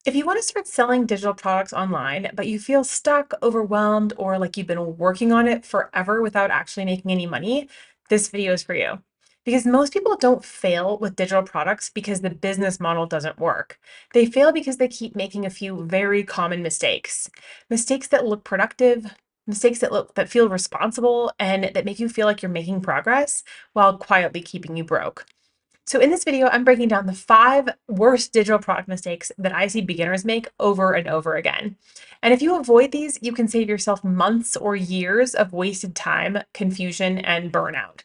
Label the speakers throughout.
Speaker 1: If you want to start selling digital products online, but you feel stuck, overwhelmed, or like you've been working on it forever without actually making any money, this video is for you. Because most people don't fail with digital products because the business model doesn't work. They fail because they keep making a few very common mistakes. Mistakes that look productive, mistakes that feel responsible, and that make you feel like you're making progress while quietly keeping you broke. So in this video, I'm breaking down the 5 worst digital product mistakes that I see beginners make over and over again. And if you avoid these, you can save yourself months or years of wasted time, confusion, and burnout.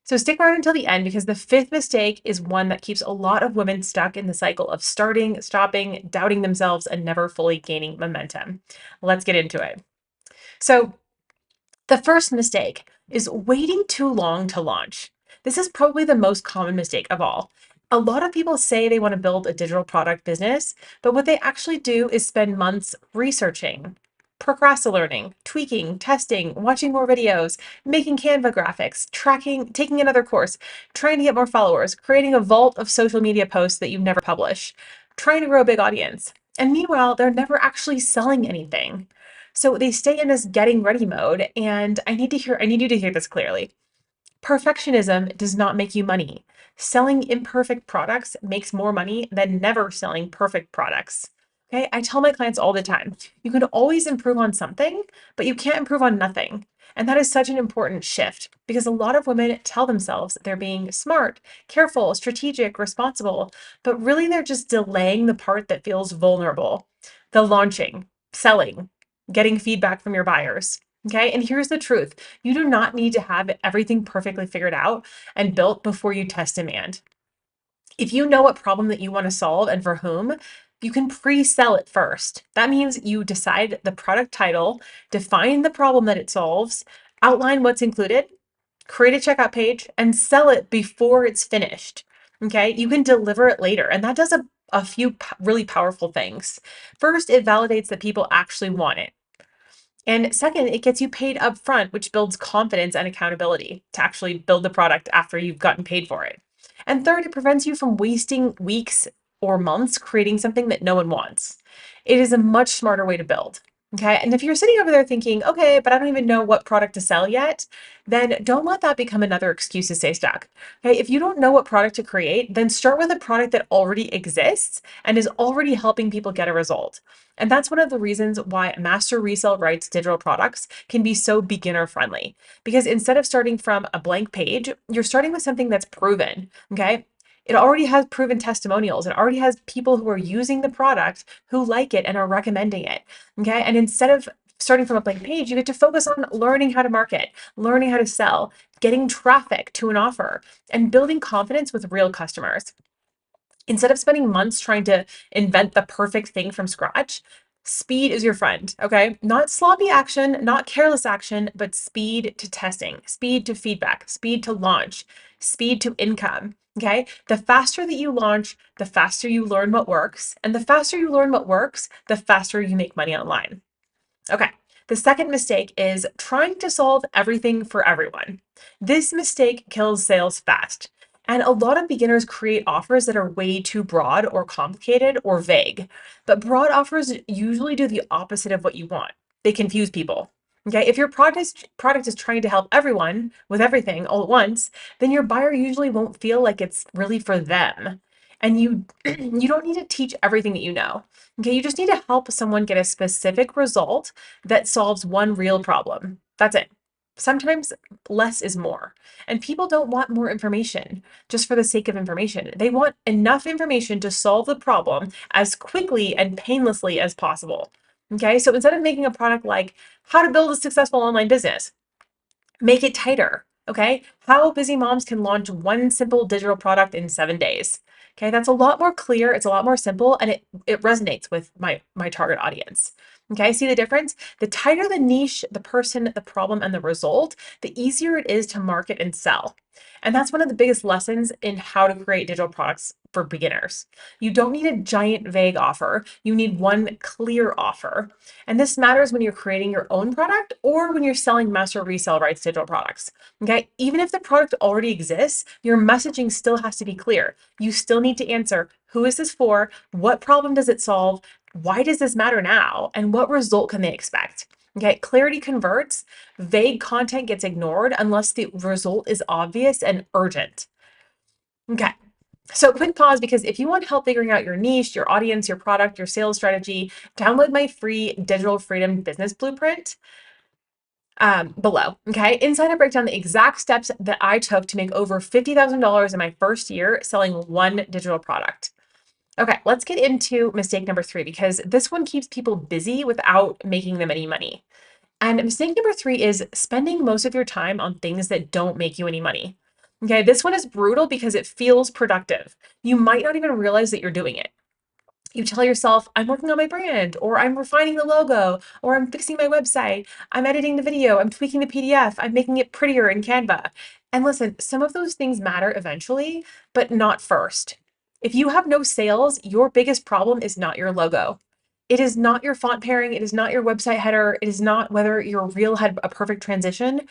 Speaker 1: So stick around until the end because the 5th mistake is one that keeps a lot of women stuck in the cycle of starting, stopping, doubting themselves, and never fully gaining momentum. Let's get into it. So the first mistake is waiting too long to launch. This is probably the most common mistake of all. A lot of people say they want to build a digital product business, but what they actually do is spend months researching, procrastinating, tweaking, testing, watching more videos, making Canva graphics, tracking, taking another course, trying to get more followers, creating a vault of social media posts that you never publish, trying to grow a big audience. And meanwhile, they're never actually selling anything. So they stay in this getting ready mode, and I need you to hear this clearly. Perfectionism does not make you money. Selling imperfect products makes more money than never selling perfect products. Okay, I tell my clients all the time, you can always improve on something, but you can't improve on nothing. And that is such an important shift because a lot of women tell themselves they're being smart, careful, strategic, responsible, but really they're just delaying the part that feels vulnerable, the launching, selling, getting feedback from your buyers. Okay, and here's the truth. You do not need to have everything perfectly figured out and built before you test demand. If you know what problem that you want to solve and for whom, you can pre-sell it first. That means you decide the product title, define the problem that it solves, outline what's included, create a checkout page, and sell it before it's finished. Okay, you can deliver it later, and that does a few really powerful things. First, it validates that people actually want it. And second, it gets you paid upfront, which builds confidence and accountability to actually build the product after you've gotten paid for it. And third, it prevents you from wasting weeks or months creating something that no one wants. It is a much smarter way to build. Okay. And if you're sitting over there thinking, okay, but I don't even know what product to sell yet, then don't let that become another excuse to stay stuck. Okay. If you don't know what product to create, then start with a product that already exists and is already helping people get a result. And that's one of the reasons why master resell rights digital products can be so beginner friendly. Because instead of starting from a blank page, you're starting with something that's proven. Okay. It already has proven testimonials. It already has people who are using the product who like it and are recommending it. Okay. And instead of starting from a blank page, you get to focus on learning how to market, learning how to sell, getting traffic to an offer, and building confidence with real customers. Instead of spending months trying to invent the perfect thing from scratch, speed is your friend, okay? Not sloppy action, not careless action, but speed to testing, speed to feedback, speed to launch, speed to income, okay? The faster that you launch, the faster you learn what works. And the faster you learn what works, the faster you make money online. Okay. The second mistake is trying to solve everything for everyone. This mistake kills sales fast. And a lot of beginners create offers that are way too broad or complicated or vague. But broad offers usually do the opposite of what you want. They confuse people. Okay, if your product is trying to help everyone with everything all at once, then your buyer usually won't feel like it's really for them. And you you don't need to teach everything that you know. Okay, you just need to help someone get a specific result that solves one real problem. That's it. Sometimes less is more. And people don't want more information just for the sake of information. They want enough information to solve the problem as quickly and painlessly as possible. Okay, so instead of making a product like how to build a successful online business, make it tighter. Okay, how busy moms can launch one simple digital product in 7 days. Okay, that's a lot more clear, it's a lot more simple, and it resonates with my target audience. Okay, see the difference? The tighter the niche, the person, the problem, and the result, the easier it is to market and sell. And that's one of the biggest lessons in how to create digital products for beginners. You don't need a giant vague offer. You need one clear offer. And this matters when you're creating your own product or when you're selling master resell rights digital products. Okay, even if the product already exists, your messaging still has to be clear. You still need to answer, who is this for? What problem does it solve? Why does this matter now? And what result can they expect? Okay, clarity converts. Vague content gets ignored unless the result is obvious and urgent. Okay, so quick pause, because if you want help figuring out your niche, your audience, your product, your sales strategy, download my free digital freedom business blueprint below. Okay, inside I break down the exact steps that I took to make over $50,000 in my first year selling one digital product. Okay, let's get into mistake number 3, because this one keeps people busy without making them any money. And mistake number 3 is spending most of your time on things that don't make you any money. Okay, this one is brutal because it feels productive. You might not even realize that you're doing it. You tell yourself, I'm working on my brand, or I'm refining the logo, or I'm fixing my website, I'm editing the video, I'm tweaking the PDF, I'm making it prettier in Canva. And listen, some of those things matter eventually, but not first. If you have no sales, your biggest problem is not your logo. It is not your font pairing. It is not your website header. It is not whether your reel had a perfect transition.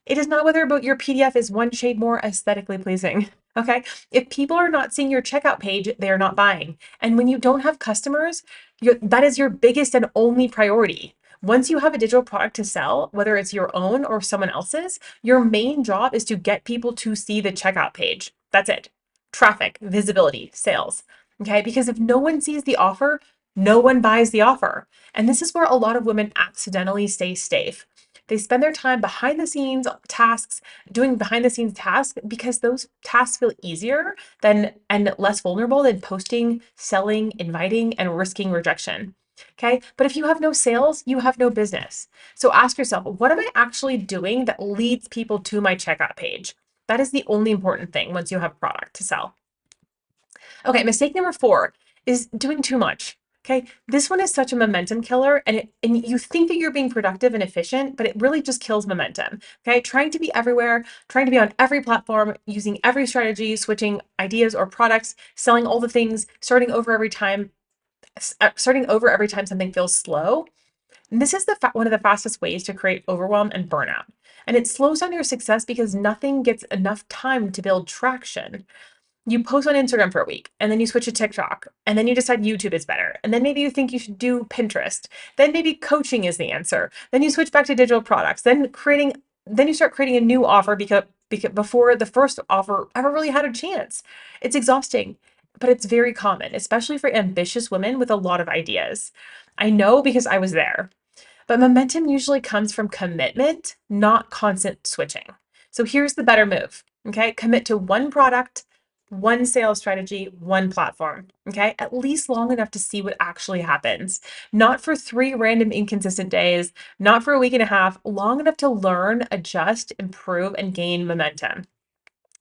Speaker 1: It is not whether your PDF is one shade more aesthetically pleasing. Okay. If people are not seeing your checkout page, they are not buying. And when you don't have customers, that is your biggest and only priority. Once you have a digital product to sell, whether it's your own or someone else's, your main job is to get people to see the checkout page. That's it. Traffic, visibility, sales. Okay. Because if no one sees the offer, no one buys the offer. And this is where a lot of women accidentally stay safe. They spend their time behind the scenes tasks, doing behind the scenes tasks, because those tasks feel easier than and less vulnerable than posting, selling, inviting, and risking rejection. Okay. But if you have no sales, you have no business. So ask yourself, what am I actually doing that leads people to my checkout page? That is the only important thing once you have a product to sell. Okay, mistake number 4 is doing too much. Okay, this one is such a momentum killer, and you think that you're being productive and efficient, but it really just kills momentum. Okay, trying to be everywhere, trying to be on every platform, using every strategy, switching ideas or products, selling all the things, starting over every time something feels slow. And this is one of the fastest ways to create overwhelm and burnout. And it slows down your success because nothing gets enough time to build traction. You post on Instagram for a week, and then you switch to TikTok, and then you decide YouTube is better. And then maybe you think you should do Pinterest. Then maybe coaching is the answer. Then you switch back to digital products. Then you start creating a new offer because before the first offer ever really had a chance. It's exhausting, but it's very common, especially for ambitious women with a lot of ideas. I know because I was there. But momentum usually comes from commitment, not constant switching. So here's the better move. Okay. Commit to one product, one sales strategy, one platform. Okay. At least long enough to see what actually happens. Not for 3 random inconsistent days, not for a week and a half, long enough to learn, adjust, improve, and gain momentum.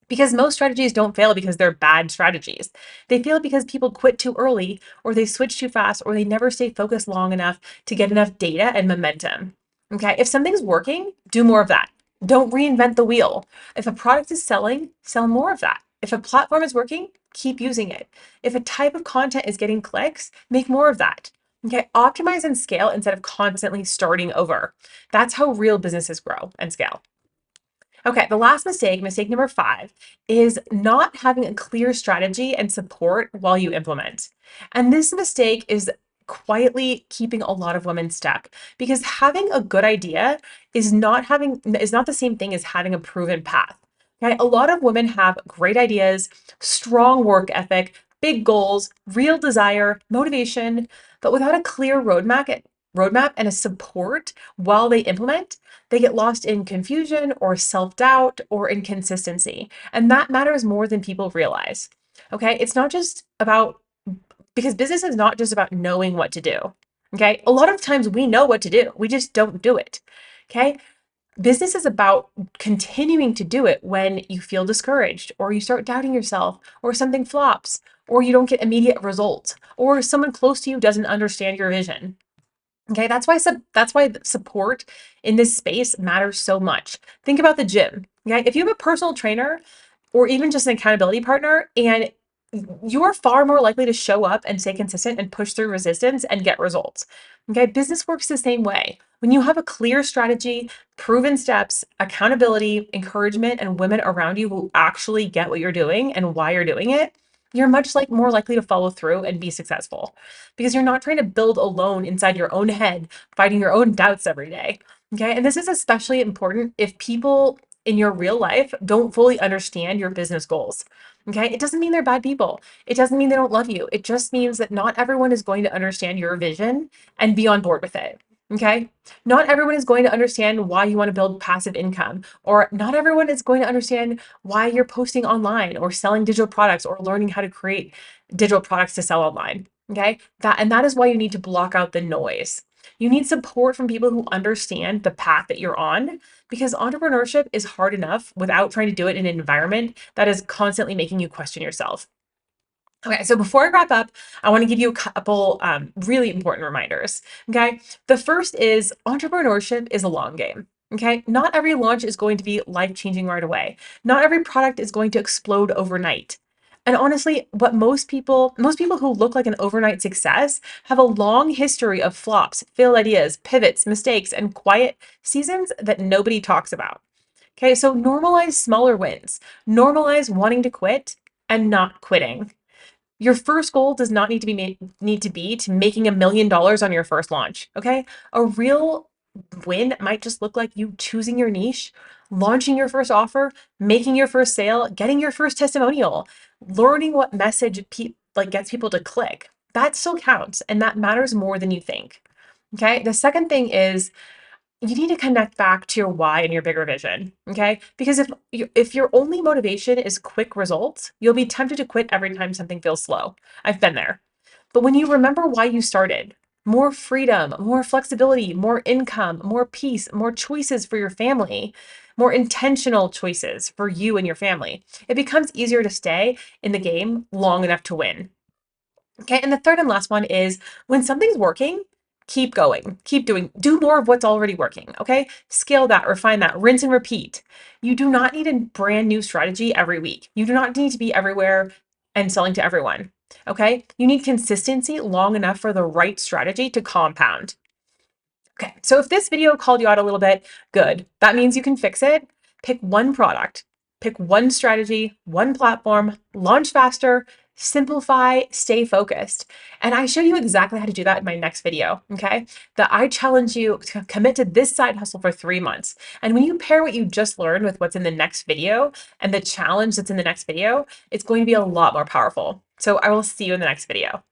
Speaker 1: Because most strategies don't fail because they're bad strategies. They fail because people quit too early, or they switch too fast, or they never stay focused long enough to get enough data and momentum. Okay, if something's working, do more of that. Don't reinvent the wheel. If a product is selling, sell more of that. If a platform is working, keep using it. If a type of content is getting clicks, make more of that. Okay, optimize and scale instead of constantly starting over. That's how real businesses grow and scale. Okay, the last mistake number 5, is not having a clear strategy and support while you implement. And this mistake is quietly keeping a lot of women stuck, because having a good idea is not the same thing as having a proven path. Okay, a lot of women have great ideas, strong work ethic, big goals, real desire, motivation, but without a clear roadmap and a support while they implement, they get lost in confusion or self doubt or inconsistency. And that matters more than people realize. Okay. It's not just about, because business is not just about knowing what to do. Okay. A lot of times we know what to do, we just don't do it. Okay. Business is about continuing to do it when you feel discouraged, or you start doubting yourself, or something flops, or you don't get immediate results, or someone close to you doesn't understand your vision. Okay, that's why support in this space matters so much. Think about the gym. Okay, if you have a personal trainer or even just an accountability partner, and you are far more likely to show up and stay consistent and push through resistance and get results. Okay, business works the same way. When you have a clear strategy, proven steps, accountability, encouragement, and women around you who actually get what you're doing and why you're doing it, you're much like more likely to follow through and be successful because you're not trying to build alone inside your own head, fighting your own doubts every day. Okay. And this is especially important if people in your real life don't fully understand your business goals. Okay. It doesn't mean they're bad people. It doesn't mean they don't love you. It just means that not everyone is going to understand your vision and be on board with it. Okay. Not everyone is going to understand why you want to build passive income, or not everyone is going to understand why you're posting online or selling digital products or learning how to create digital products to sell online. Okay. That is why you need to block out the noise. You need support from people who understand the path that you're on, because entrepreneurship is hard enough without trying to do it in an environment that is constantly making you question yourself. Okay, so before I wrap up, I want to give you a couple really important reminders. Okay, the first is entrepreneurship is a long game. Okay, not every launch is going to be life changing right away. Not every product is going to explode overnight. And honestly, most people who look like an overnight success have a long history of flops, failed ideas, pivots, mistakes, and quiet seasons that nobody talks about. Okay, so normalize smaller wins, normalize wanting to quit and not quitting. Your first goal does not need to be to making $1 million on your first launch. Okay. A real win might just look like you choosing your niche, launching your first offer, making your first sale, getting your first testimonial, learning what message gets people to click. That still counts, and that matters more than you think. Okay. The second thing is you need to connect back to your why and your bigger vision. Okay. Because if your only motivation is quick results, you'll be tempted to quit every time something feels slow. I've been there. But when you remember why you started, more freedom, more flexibility, more income, more peace, more choices for your family, more intentional choices for you and your family, it becomes easier to stay in the game long enough to win. Okay. And the third and last one is when something's working, keep going, keep doing, do more of what's already working. Okay. Scale that, refine that, rinse and repeat. You do not need a brand new strategy every week. You do not need to be everywhere and selling to everyone. Okay. You need consistency long enough for the right strategy to compound. Okay, so if this video called you out a little bit, good. That means you can fix it. Pick one product, pick one strategy, one platform, launch faster, simplify, stay focused. And I show you exactly how to do that in my next video, okay? That I challenge you to commit to this side hustle for 3 months. And when you pair what you just learned with what's in the next video and the challenge that's in the next video, it's going to be a lot more powerful. So I will see you in the next video.